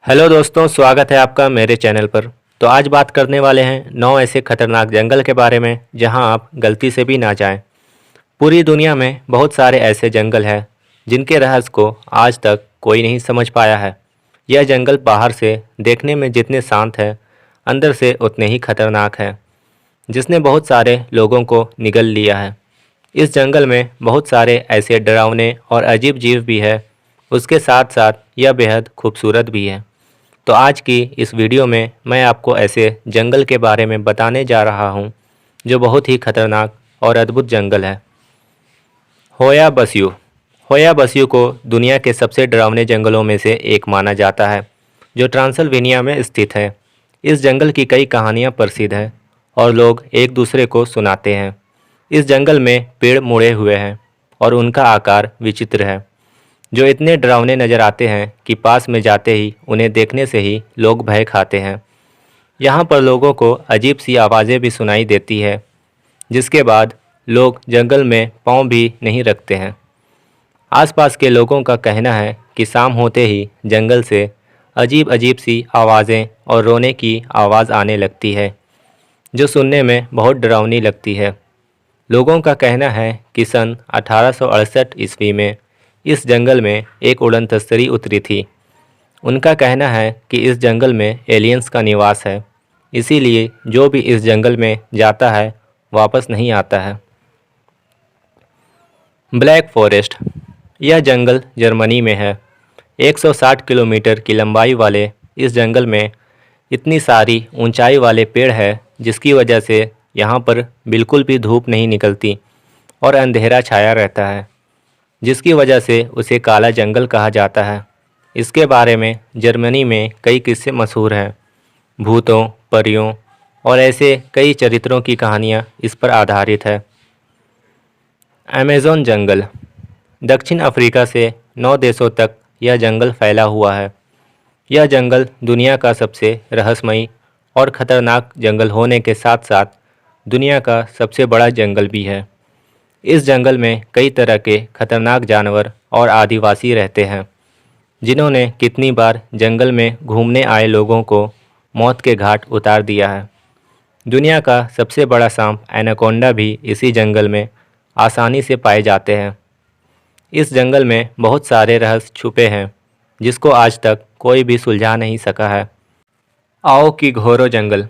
Hello दोस्तों, स्वागत है आपका मेरे चैनल पर। तो आज बात करने वाले हैं 9 ऐसे खतरनाक जंगल के बारे में जहां आप गलती से भी ना जाएं। पूरी दुनिया में बहुत सारे ऐसे जंगल हैं जिनके रहस्य को आज तक कोई नहीं समझ पाया है। यह जंगल बाहर से देखने में जितने शांत है, अंदर से उतने ही खतरनाक है, जिसने बहुत सारे लोगों को निगल लिया है। इस जंगल में बहुत सारे ऐसे डरावने और अजीब जीव भी है, उसके साथ साथ यह बेहद खूबसूरत भी है। तो आज की इस वीडियो में मैं आपको ऐसे जंगल के बारे में बताने जा रहा हूँ जो बहुत ही खतरनाक और अद्भुत जंगल है। होया बस्यू। होया बस्यू को दुनिया के सबसे डरावने जंगलों में से एक माना जाता है, जो ट्रांसल्वेनिया में स्थित है। इस जंगल की कई कहानियाँ प्रसिद्ध हैं और लोग एक दूसरे को सुनाते हैं। इस जंगल में पेड़ मुड़े हुए हैं और उनका आकार विचित्र है, जो इतने डरावने नज़र आते हैं कि पास में जाते ही उन्हें देखने से ही लोग भय खाते हैं। यहाँ पर लोगों को अजीब सी आवाज़ें भी सुनाई देती है, जिसके बाद लोग जंगल में पाँव भी नहीं रखते हैं। आसपास के लोगों का कहना है कि शाम होते ही जंगल से अजीब अजीब सी आवाज़ें और रोने की आवाज़ आने लगती है, जो सुनने में बहुत डरावनी लगती है। लोगों का कहना है कि सन 1868 ईस्वी में इस जंगल में एक उड़न तस्तरी उतरी थी। उनका कहना है कि इस जंगल में एलियंस का निवास है, इसीलिए जो भी इस जंगल में जाता है वापस नहीं आता है। Black forest. यह जंगल जर्मनी में है। 160 किलोमीटर की लंबाई वाले इस जंगल में इतनी सारी ऊंचाई वाले पेड़ है, जिसकी वजह से यहाँ पर बिल्कुल भी धूप नहीं निकलती और अंधेरा छाया रहता है, जिसकी वजह से उसे काला जंगल कहा जाता है। इसके बारे में जर्मनी में कई किस्से मशहूर हैं। भूतों, परियों और ऐसे कई चरित्रों की कहानियाँ इस पर आधारित है। अमेज़न जंगल। दक्षिण अफ्रीका से 9 देशों तक यह जंगल फैला हुआ है। यह जंगल दुनिया का सबसे रहस्यमयी और ख़तरनाक जंगल होने के साथ साथ दुनिया का सबसे बड़ा जंगल भी है। इस जंगल में कई तरह के खतरनाक जानवर और आदिवासी रहते हैं, जिन्होंने कितनी बार जंगल में घूमने आए लोगों को मौत के घाट उतार दिया है। दुनिया का सबसे बड़ा सांप एनाकोंडा भी इसी जंगल में आसानी से पाए जाते हैं। इस जंगल में बहुत सारे रहस्य छुपे हैं, जिसको आज तक कोई भी सुलझा नहीं सका है। आओकीघोरो जंगल।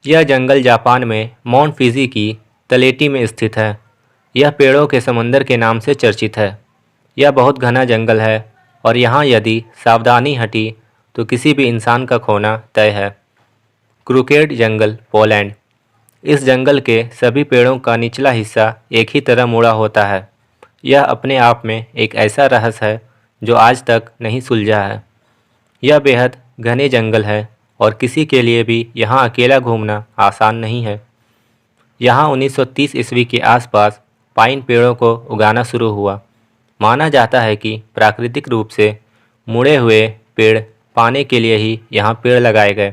यह जंगल जापान में माउंट फिजी की तलेटी में स्थित है। यह पेड़ों के समंदर के नाम से चर्चित है। यह बहुत घना जंगल है और यहाँ यदि सावधानी हटी तो किसी भी इंसान का खोना तय है। क्रूकेड जंगल, पोलैंड। इस जंगल के सभी पेड़ों का निचला हिस्सा एक ही तरह मुड़ा होता है। यह अपने आप में एक ऐसा रहस्य है जो आज तक नहीं सुलझा है। यह बेहद घने जंगल है और किसी के लिए भी यहाँ अकेला घूमना आसान नहीं है। यहाँ 1930 ईस्वी के आसपास पाइन पेड़ों को उगाना शुरू हुआ। माना जाता है कि प्राकृतिक रूप से मुड़े हुए पेड़ पाने के लिए ही यहाँ पेड़ लगाए गए,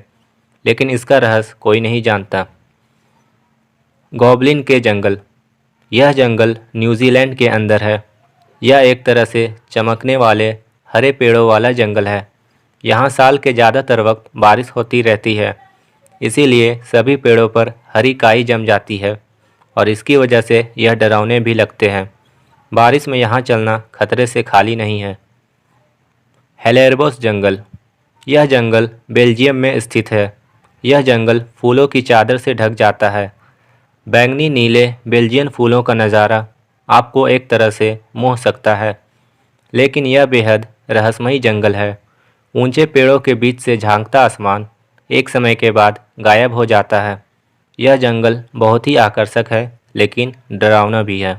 लेकिन इसका रहस्य कोई नहीं जानता। गॉबलिन के जंगल। यह जंगल न्यूजीलैंड के अंदर है। यह एक तरह से चमकने वाले हरे पेड़ों वाला जंगल है। यहाँ साल के ज़्यादातर वक्त बारिश होती रहती है, इसीलिए सभी पेड़ों पर हरी काई जम जाती है और इसकी वजह से यह डरावने भी लगते हैं। बारिश में यहाँ चलना खतरे से खाली नहीं है। हेलेरबोस जंगल। यह जंगल बेल्जियम में स्थित है। यह जंगल फूलों की चादर से ढक जाता है। बैंगनी नीले बेल्जियन फूलों का नज़ारा आपको एक तरह से मोह सकता है, लेकिन यह बेहद रहस्यमयी जंगल है। ऊंचे पेड़ों के बीच से झांकता आसमान एक समय के बाद गायब हो जाता है। यह जंगल बहुत ही आकर्षक है, लेकिन डरावना भी है।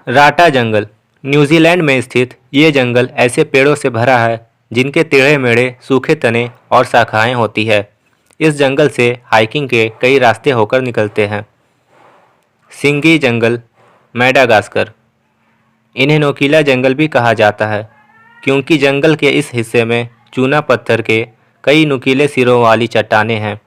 राटा जंगल। न्यूजीलैंड में स्थित ये जंगल ऐसे पेड़ों से भरा है जिनके टेढ़े मेढ़े सूखे तने और शाखाएं होती है। इस जंगल से हाइकिंग के कई रास्ते होकर निकलते हैं। सिंगी जंगल, मैडागास्कर। इन्हें नोकीला जंगल भी कहा जाता है, क्योंकि जंगल के इस हिस्से में चूना पत्थर के कई नुकीले सिरों वाली चट्टानें हैं।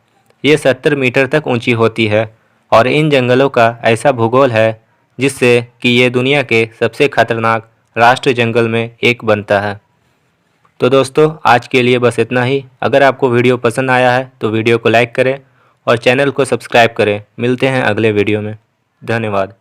ये 70 मीटर तक ऊंची होती है और इन जंगलों का ऐसा भूगोल है जिससे कि ये दुनिया के सबसे खतरनाक राष्ट्रीय जंगल में एक बनता है। तो दोस्तों आज के लिए बस इतना ही। अगर आपको वीडियो पसंद आया है तो वीडियो को लाइक करें और चैनल को सब्सक्राइब करें। मिलते हैं अगले वीडियो में। धन्यवाद।